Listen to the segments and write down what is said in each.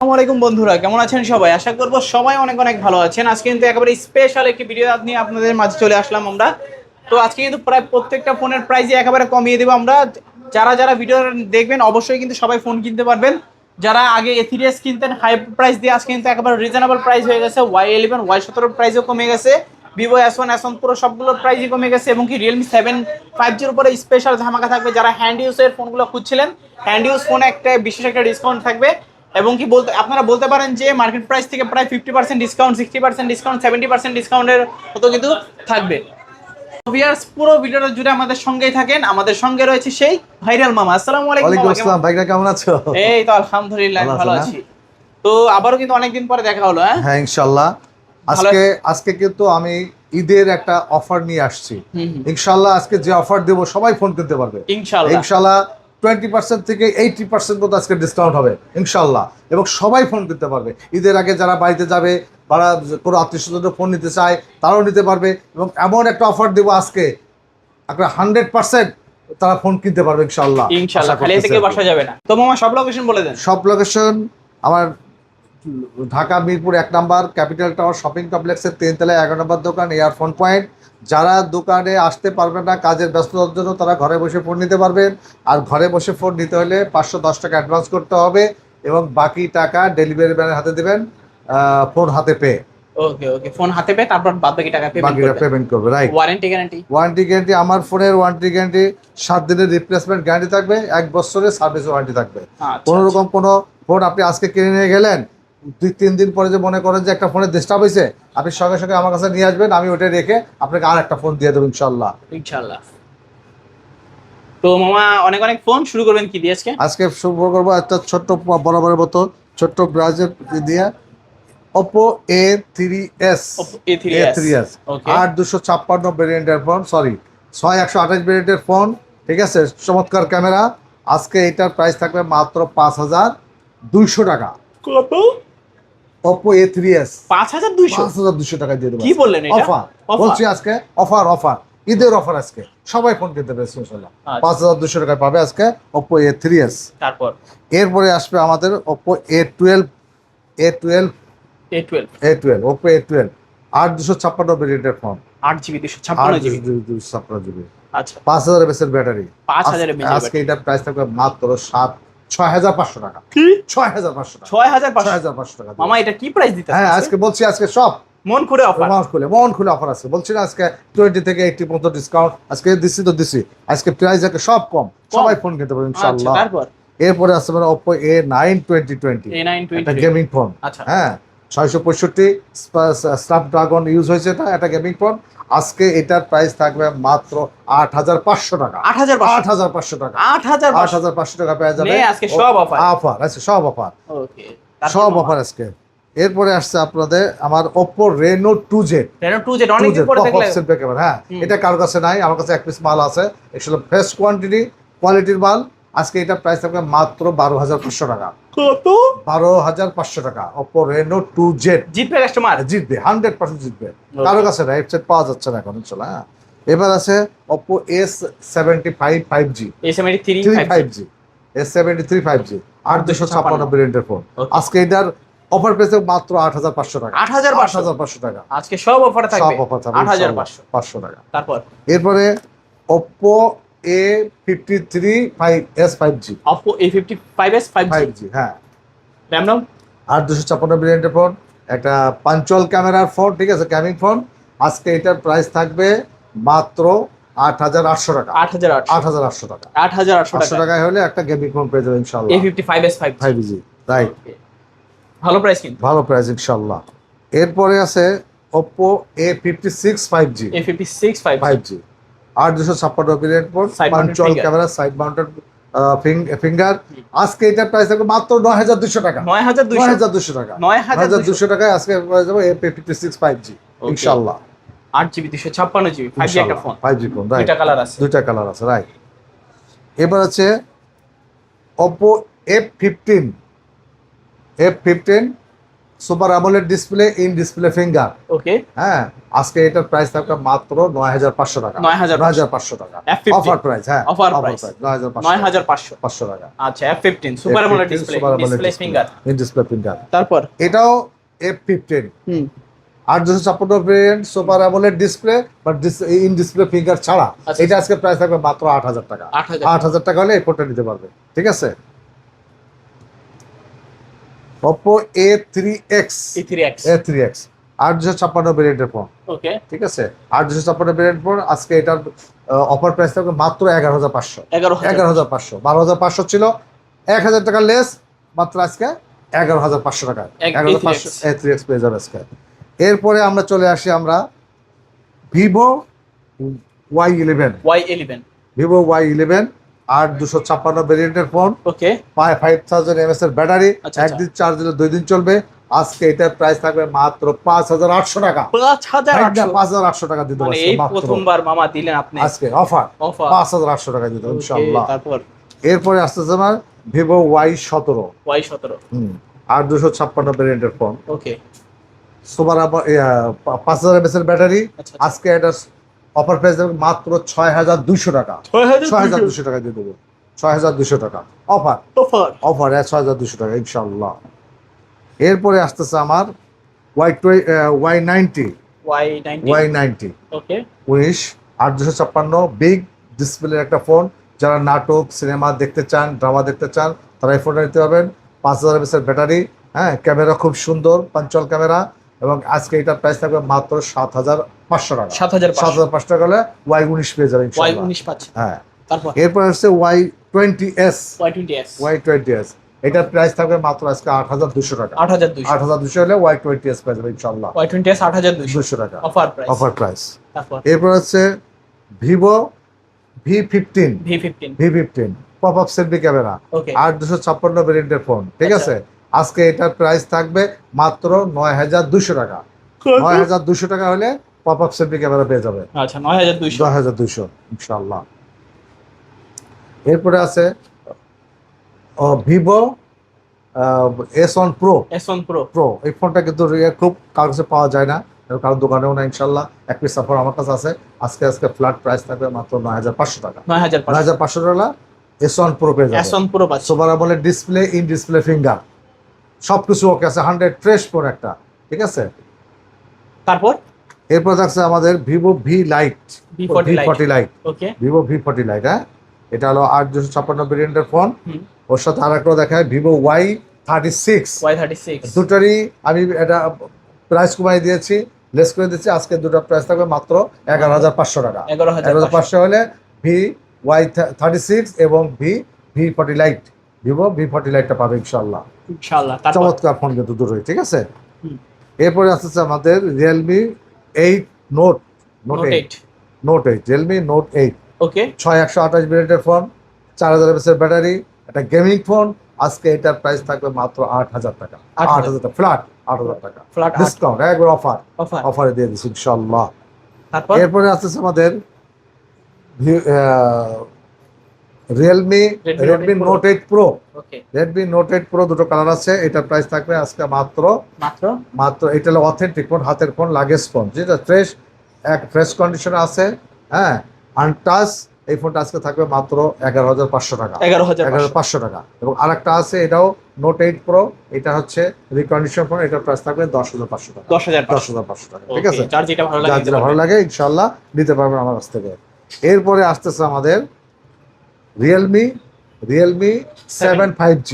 আসসালামু আলাইকুম বন্ধুরা, কেমন আছেন সবাই? আশা করবো সবাই অনেক অনেক ভালো আছেন। আজকে কিন্তু একেবারে স্পেশাল একটি ভিডিও নিয়ে আপনাদের মাঝে চলে আসলাম আমরা। তো আজকে কিন্তু প্রায় প্রত্যেকটা ফোনের প্রাইসই একেবারে কমিয়ে দেবো আমরা। যারা যারা ভিডিও দেখবেন অবশ্যই কিন্তু সবাই ফোন কিনতে পারবেন। যারা আগে A3s কিনতেন হাই প্রাইস দিয়ে, আজকে কিন্তু একেবারে রিজনেবল প্রাইস হয়ে গেছে। Y11 Y17 প্রাইসও কমে গেছে, ভিভো S1 S1 Pro সবগুলোর প্রাইসই কমে গেছে, এবং কি রিয়েলমি 7 5Gর উপরে স্পেশাল ধামাকা থাকবে। যারা হ্যান্ড ইউজের ফোনগুলো খুঁজছিলেন, হ্যান্ড ইউজ ফোনে একটা বিশেষ একটা ডিসকাউন্ট থাকবে। এবং কি বলতে আপনারা বলতে পারেন যে মার্কেট প্রাইস থেকে প্রায় 50% ডিসকাউন্ট, 60% ডিসকাউন্ট, 70% ডিসকাউন্টের মতো কিন্তু থাকবে। ভিউয়ার্স, পুরো ভিডিওটা জুড়ে আমাদের সঙ্গেই থাকেন। আমাদের সঙ্গে রয়েছে সেই ভাইরাল মামা। আসসালামু আলাইকুম। ওয়ালাইকুম আসসালাম। ভাইরা কেমন আছো? এই তো আলহামদুলিল্লাহ ভালো আছি। তো আবারও কিন্তু অনেকদিন পরে দেখা হলো। হ্যাঁ ইনশাআল্লাহ। আজকে কিন্তু আমি ঈদের একটা অফার নিয়ে আসছি। ইনশাআল্লাহ আজকে যে অফার দেব সবাই ফোন কিনতে পারবে ইনশাআল্লাহ। 20% থেকে 80% পর্যন্ত আজকে ডিসকাউন্ট হবে ইনশাআল্লাহ, এবং সবাই ফোন কিনতে পারবে। ঈদের আগে যারা বাড়িতে যাবে বা কোনো আত্মীয় স্বজনের ফোন নিতে চায় তারাও নিতে পারবে, এবং এমন একটা অফার দেবো আজকে আপনার 100% তারা ফোন কিনতে পারবে ইনশাআল্লাহ। খালি থেকে বসা যাবে না। তো মামা সব লোকেশন বলে দেন। সব লোকেশন আমার Dhaka Mirpur 1 number capital tower shopping কমপ্লেক্সের 3 তলায় 11 নম্বর দোকান ইয়ারফোন পয়েন্ট। যারা দোকানে আসতে পারবে না কাজের ব্যস্ততার জন্য, তারা ঘরে বসে ফোন নিতে পারবেন। আর ঘরে বসে ফোন নিতে হলে 510 টাকা অ্যাডভান্স করতে হবে, এবং বাকি টাকা ডেলিভারি ম্যানের হাতে দেবেন ফোন হাতে পেয়ে। ওকে ওকে, ফোন হাতে পেয়ে তারপর বাদ বাকি টাকা পেমেন্ট করবে। রাইট। ওয়ারেন্টি গ্যারান্টি আমার ফোনের ওয়ারেন্টি গ্যারান্টি 7 দিনের রিপ্লেসমেন্ট গ্যারান্টি থাকবে, 1 বছরের সার্ভিস ওয়ারেন্টি থাকবে। কোনো রকম কোনো ফোন আপনি আজকে কিনে নিয়ে গেলেন, 2-3 দিন পরে যে মনে করেন যে একটা ফোনে ডিস্টার্ব হয়েছে, আপনি সঙ্গে সঙ্গে আমার কাছে নিয়ে আসবেন, আমি ওটা রেখে আপনাকে আর একটা ফোন দিয়ে দেবো ইনশাআল্লাহ। তো মামা অনেক অনেক ফোন শুরু করবেন কি দিয়ে? আজকে শুরু করবো একটা ছোট্ট বরাবরের মতো ছোট্ট ব্রাউজার দিয়ে Oppo A3s 8256 ভেরিয়েন্টের ফোন, সরি 6128 ভেরিয়েন্টের ফোন। ঠিক আছে, চমৎকার ক্যামেরা। আজকে এটার প্রাইস থাকবে মাত্র 5200 টাকা। কত? Oppo A3s 5200 টাকা দিয়ে দেবো। কি বললেন? অফার বলছি আজকে, অফার ঈদের অফার। আজকে সবাই ফোন কিনতে পারবে ইনশাআল্লাহ। 5200 টাকায় পাবে আজকে Oppo A3s। তারপর এরপরে আসবে আমাদের Oppo A12 Oppo A12 8256 ভেরিয়েন্টের ফোন, 8GB 256GB। আচ্ছা, 5000 এমএএইচ ব্যাটারি। 5000 এমএএইচ আজকে এটার প্রাইস থাকবে মাত্র 6500 টাকা। কি 6500 টাকা? 6500 টাকা। মামা এটা কি প্রাইস দিতে? হ্যাঁ আজকে বলছি, আজকে সব মন খুলে অফার আছে। বলছি না আজকে 20 থেকে 80 পর্যন্ত ডিসকাউন্ট আজকে দিছি। আজকে প্রাইস আজকে সব কম, সবাই ফোন কিনতে পারবে ইনশাআল্লাহ। এরপরে আসছে মানে Oppo A9 2020 একটা গেমিং ফোন। হ্যাঁ 665 স্ন্যাপড্রাগন ইউজ হয়েছে, এটা গেমিং ফোন। আজকে এটার প্রাইস থাকবে মাত্র 8500 টাকা। 8500 টাকা। 8500 টাকা পেয়ে যাবে আজকে। সব অফার আছে, সব অফার আজকে। এরপরে আসছে আপনাদের আমার Oppo Reno 2Z অনেকদিন পরে দেখলাম। হ্যাঁ এটা কারোর কাছে নাই, আমার কাছে 1 পিস মাল আছে। আসলে ফ্রেশ কোয়ালিটির মাল। আজকে এটা প্রাইস থাকবে মাত্র 12500 টাকা। কত? 12500 টাকা। Oppo Reno 2Z জিতবে কাস্টমার, জিতবে 100% জিতবে। কারোর কাছে নাই, এফসেট পাওয়া যাচ্ছে না এখন ইনশাআল্লাহ। হ্যাঁ এবার আছে Oppo S75 5G S73 5G 8256 ভেরিয়েন্টের ফোন। আজকে এটার অফার পেয়েছে মাত্র 8500 টাকা। 8500 টাকা আজকে সব অফার থাকবে। 8500 টাকা। তারপর এরপরে Oppo A53s 5G Oppo A55s 5G। হ্যাঁ RAM নাও 8256 ভেরিয়েন্টের ফোন, একটা পাঞ্চুয়াল ক্যামেরার ফোন। ঠিক আছে, গেমিং ফোন। আজকে এটার প্রাইস থাকবে মাত্র 8800 টাকা। 8800 টাকা। 8800 টাকায় হলে একটা গেমিং ফোন পেয়ে যাবে ইনশাআল্লাহ। A55s 5G right. ভালো প্রাইস কিন্তু, ভালো প্রাইস ইনশাআল্লাহ। এরপরে আছে Oppo A56 5G 5G 8256 variant phone, punctual camera, side mounted finger. আজকে এটার প্রাইস থাকবে মাত্র 9200 টাকা। 9200 টাকা। 9200 টাকায় আজকে পেয়ে যাবে A56 5G ইনশাআল্লাহ। 8GB 256GB 5G একটা ফোন। 5G phone right. দুইটা কালার আছে রাইট। এবার আছে Oppo F15 super AMOLED display in display finger. Okay, হ্যাঁ, আজকে এটার প্রাইস থাকবে মাত্র 9500 টাকা। 9500 টাকা F15 অফার প্রাইস। হ্যাঁ, অফার প্রাইস 9500 টাকা। আচ্ছা, F15 super AMOLED display finger, in display finger. তারপর এটাও F15 8256 variant super AMOLED display but in display finger ছাড়া। এটা আজকে প্রাইস থাকবে মাত্র 8000 টাকা। 8000 টাকা হলে এই ফোনটা নিতে পারবে। ঠিক আছে, Oppo A3X 8256 ভেরিয়েন্টের ফোন। ওকে, ঠিক আছে, 8256 ভেরিয়েন্ট ফোন। আজকে এটার অফার প্রাইস থাকবে মাত্র 11500। 11500 12500 ছিল, 1000 টাকা লেস, মাত্র আজকে 11500 টাকা। 11500 A3X পেয়ে যাবে আজকে। এরপরে আমরা চলে আসি আমরা ভিভো Y11 ভিভো Y11 8256 ভেরিয়েন্টের ফোন। ওকে, 5000 mAh এর ব্যাটারি, একদিন চার্জ দিলে 2 দিন চলবে। আজকে এটার প্রাইস থাকবে মাত্র 5800 টাকা। 5800 টাকা দিতে পারছি এই প্রথমবার মামা দিলেন আপনি আজকে অফার 5800 টাকা দিতে ইনশাআল্লাহ। তারপর এরপরে আসতেছে আমার ভিভো Y17 8256 ভেরিয়েন্টের ফোন। ওকে, সুপার 5000 mAh এর ব্যাটারি। আজকে এটা অফার প্রাইস দেবে মাত্র 6200 টাকা। 6200 টাকা দিয়ে দেবো। 6200 টাকা অফার 6200 টাকা ইনশাআল্লাহ। এরপরে আসতেছে আমার Y90 ওকে, 8256 বিগ ডিসপ্লের একটা ফোন। যারা নাটক সিনেমা দেখতে চান, ড্রামা দেখতে চান, তারা এই ফোনটা নিতে পারবেন। 5000 mAh এর ব্যাটারি। হ্যাঁ, ক্যামেরা খুব সুন্দর, পাঞ্চল ক্যামেরা। এবং আজকে এটার প্রাইস থাকবে মাত্র 7500 টাকা। 7500 টাকা হলে Y19 পেয়ে যাবে ইনশাআল্লাহ। Y19 পাচ্ছে। হ্যাঁ, তারপর এরপর হচ্ছে Y20s। এটার প্রাইস থাকবে মাত্র আজকে 8200 টাকা। 8200 হলে Y20s পেয়ে যাবে ইনশাআল্লাহ। Y20s 8200 টাকা অফার প্রাইস। তারপর এরপর হচ্ছে Vivo V15 pop up selfie camera. 8256 ভেরিয়েন্টের ফোন। ঠিক আছে, আজকে এটার প্রাইস থাকবে মাত্র 9200 টাকা। 9200 টাকা হলে পপ আপ সেলফি ক্যামেরা পেয়ে যাবে। আচ্ছা, 9200 ইনশাআল্লাহ। এরপরে আছে ভিভো S1 Pro। এই ফোনটা কিন্তু খুব কারোর কাছে পাওয়া যায় না, কারোর দোকানেও না ইনশাআল্লাহ। এক পিস সাফর আমার কাছে আছে। আজকে ফ্ল্যাট প্রাইস থাকবে মাত্র 9500 টাকা। 9500 টাকা S1 Pro পেয়ে যাবে। Super AMOLED display in display finger, সবকিছু ওকে আছে, 100 ফ্রেশ ফোন একটা। ঠিক আছে, তারপর এরপর থাকছে আমাদের Vivo V40 light. Vivo V40 light. হ্যাঁ, এটা হলো 8256 ভেরিয়েন্টের ফোন। ওর সাথে আরেকটা দেখায় ভিভো Y36। দুটারই আমি এটা প্রাইস কমাই দিয়েছি, লেস করে দিচ্ছি। আজকে দুটো প্রাইস থাকবে মাত্র 11500 টাকা। 11500 হলে Y36 এবং V40 লাইট, ভিভো V40 লাইটটা পাবে ইনশাআল্লাহ। চমৎকার ফোন কিন্তু দুটোই। ঠিক আছে, এরপরে আসছে আমাদের রিয়েলমি 8 নোট 8 রিয়েলমি নোট 8। ওকে, 6128 ভেরিয়েন্টের ফোন, 4000 mAh এর ব্যাটারি, একটা গেমিং ফোন। আজকে এটার প্রাইস থাকবে মাত্র 8000 টাকা। 8000 টাকা ফ্ল্যাট, 8000 টাকা ডিসকাউন্ট, একবার অফারে দিয়ে দিচ্ছি ইনশাআল্লাহ। এরপরে আসছে আমাদের Redmi note 8 pro. Redmi note 8 pro দুটো কালার আছে। এটার প্রাইস থাকবে আজকে মাত্র এটা হলো অথেন্টিক ফোন, হাতের ফোন, লাগেজ ফোন, যেটা ফ্রেশ কন্ডিশনে আছে। হ্যাঁ, আনটাচ। এই ফোনটা আজকে থাকবে মাত্র 11500 টাকা। 11500 টাকা। এবং আরেকটা আছে, এটাও নোট 8 প্রো। এটা হচ্ছে রিকন্ডিশন ফোন। এটার প্রাইস থাকবে 10500 টাকা। 10500 টাকা। ঠিক আছে, যার যেটা ভালো লাগে ইনশাআল্লাহ নিতে পারবেন আমার কাছ থেকে। এরপরে আসতেছে আমাদের রিয়েলমি 7 5G।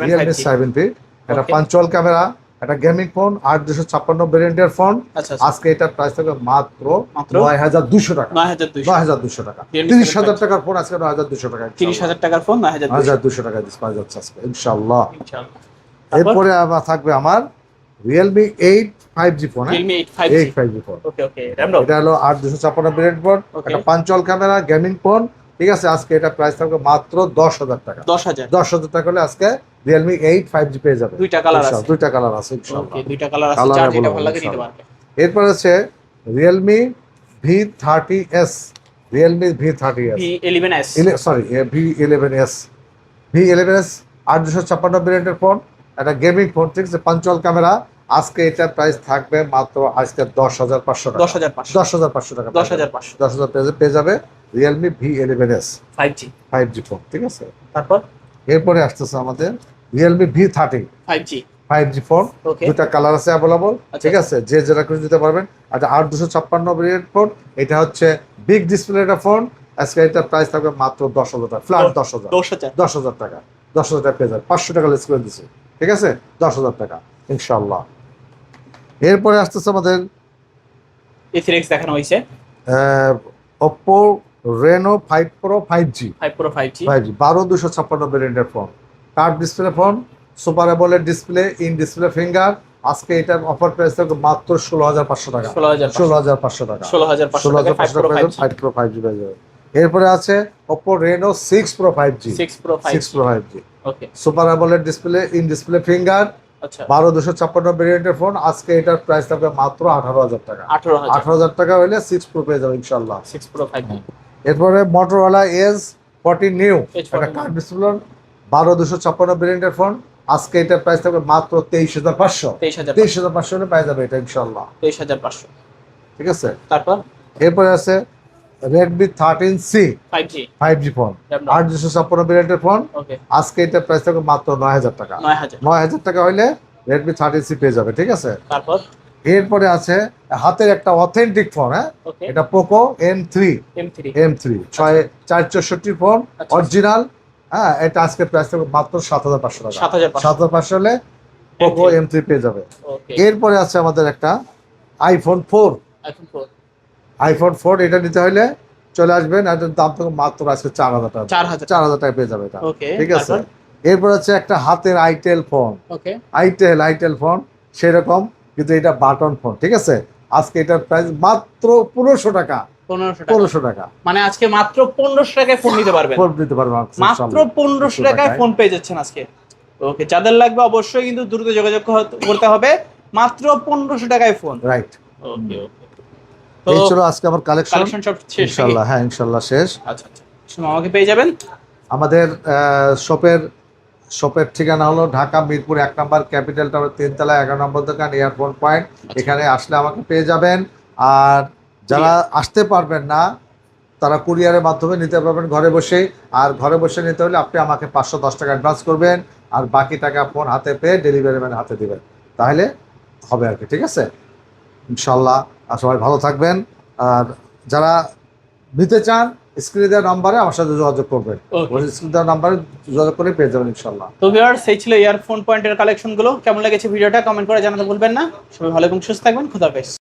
রিয়েলমি 7 এটা পাঞ্চুয়াল ক্যামেরা, একটা গেমিং ফোন, 8256 ভেরিয়েন্টের ফোন। আজকে এটার প্রাইস থাকবে মাত্র 9200 টাকা। 9200 টাকা। 30000 টাকার ফোন আজকে 9200 টাকা। 30000 টাকার ফোন 9200 টাকা পাওয়া যাচ্ছে আজকে ইনশাআল্লাহ। এরপরে আবার থাকবে আমার Realme 8 5G phone. 8 5G phone. এটা হলো 8256 ভেরিয়েন্ট ফোন, একটা পাঞ্চুয়াল ক্যামেরা, গেমিং ফোন। ঠিক আছে, আজকে এটা প্রাইস থাকবে মাত্র 10000 টাকা। 10000 টাকা হলে আজকে রিয়েলমি 8 5G পেয়ে যাবে। দুইটা কালার আছে ইনশাআল্লাহ। এরপর আছে রিয়েলমি V30s। V11s 8256 ভেরিয়েন্টের ফোন, একটা গেমিং ফোন। ঠিক আছে, পাঞ্চুয়াল ক্যামেরা, আজকে এটা প্রাইস থাকবে মাত্র আজকে 10,500 টাকা। 10,500 টাকা। 10,500 পেয়ে যাবে রিয়েলমি V11s 5G ফোন, ঠিক আছে। তারপর এরপরে আসতেছে আমাদের রিয়েলমি V30 5G ফোন, দুটা কালার আছে অ্যাভেলেবল, ঠিক আছে, যে যেটা করে দিতে পারবেন। আর 8256 ভেরিয়েন্ট ফোন, এটা হচ্ছে বিগ ডিসপ্লে একটা ফোন। আজকে এটা প্রাইস থাকবে মাত্র 10,000 টাকা, ফ্ল্যাট 10,000 টাকা। 10,000 টাকা পেয়ে যাবে, 500 টাকা লেস করে দিচ্ছি, ঠিক আছে, 10,000 টাকা ইনশাল্লাহ। এরপরে আসতেছে আমাদের A3X দেখানো হয়েছে, Oppo Reno 5 Pro 5G 12,256 ভেরিয়েন্টের phone, curve display phone, super AMOLED display, in display finger. আজকে এটার অফার প্রাইস থাকবে মাত্র 16,500 টাকা। 16,500 টাকা 16,500 টাকা 5 Pro 5G পেয়ে যাবে। এরপরে আছে Oppo Reno 6 Pro 5G 6 Pro 5G, okay, super AMOLED display, in display finger, 12,256 ভেরিয়েন্টের ফোন। আজকে এটার প্রাইস থাকবে মাত্র 18,000 টাকা। 18,000 টাকা হলে 6 Pro পেয়ে যাবে ইনশাআল্লাহ। 6 Pro 5G। এরপরে Motorola S40 নিউ, এটা কার্ভ ডিসপ্লে, 12,256 ভেরিয়েন্টের ফোন। আজকে এটার প্রাইস থাকবে মাত্র 23,500। 23,500 হলে পেয়ে যাবে এটা ইনশাআল্লাহ। 23,500, ঠিক আছে। তারপর এরপরে আছে Redmi 13C 5G ফোন, 8,256 ভেরিয়েন্টের ফোন। আজকে এটার প্রাইস থাকবে মাত্র 9,000 টাকা। 9,000 টাকা হলে Redmi 13C পেয়ে যাবে, ঠিক আছে। তারপর এরপরে আছে হাতের একটা অথেন্টিক ফোন, হ্যাঁ, এটা Poco M3 464 ফোন, অরিজিনাল, হ্যাঁ, এটা আজকে প্রাইস থাকবে মাত্র 7,500 টাকা। 7,500 হলে Poco M3 পেয়ে যাবে। এরপরে আছে আমাদের একটা iPhone 4, এটা নিতে হলে চলে আসবেন, এটার দাম থাকবে মাত্র আজকে 4,000 টাকা। 4,000 টাকা পেয়ে যাবে এটা, ঠিক আছে। এরপর আছে একটা হাতের আইটেল ফোন, আইটেল ফোন সেরকম, কিন্তু এটা বাটন ফোন, ঠিক আছে। আজকে এটার প্রাইস মাত্র 1500 টাকা। 1500 টাকা, মানে আজকে মাত্র 1500 টাকায় ফোন নিতে পারবেন। মাত্র 1500 টাকায় ফোন পেয়ে যাচ্ছেন আজকে। ওকে, যাদের লাগবে অবশ্যই কিন্তু দ্রুত যোগাযোগ করতে হবে, মাত্র 1500 টাকায় ফোন, রাইট। ওকে, তো এই ছিল আজকে আমার কালেকশন সব শেষ ইনশাআল্লাহ। হ্যাঁ, ইনশাআল্লাহ শেষ। আচ্ছা, আমাকে পেয়ে যাবেন। আমাদের শপের ঠিকানা হলো ঢাকা মিরপুর 1 নম্বর, ক্যাপিটাল টাওয়ার 3 তলা, 11 নম্বর দোকান, এয়ারপোর্ট পয়েন্ট। এখানে আসলে আমাকে পেয়ে যাবেন। আর যারা আসতে পারবেন না তারা কুরিয়ারের মাধ্যমে নিতে পারবেন ঘরে বসেই। আর ঘরে বসে নিতে হলে আপনি আমাকে 510 টাকা অ্যাডভান্স করবেন, আর বাকি টাকা ফোন হাতে পেয়ে ডেলিভারি ম্যান হাতে দিবেন, তাহলে হবে আর কি, ঠিক আছে ইনশাল্লাহ। আর সবাই ভালো থাকবেন। আর যারা নিতে চান স্ক্রিনে দেওয়া নাম্বারে আমার সাথে যোগাযোগ করবেন, স্ক্রিনে দেওয়া নাম্বারে যোগাযোগ করে পেয়ে যাবেন ইনশাল্লাহ। তো ভিউয়ার্স, এই ছিল ইয়ারফোন পয়েন্টের কালেকশনগুলো। কেমন লেগেছে ভিডিওটা কমেন্ট করে জানাতে ভুলবেন না। সবাই ভালো এবং সুস্থ থাকবেন। খোদা হাফেজ।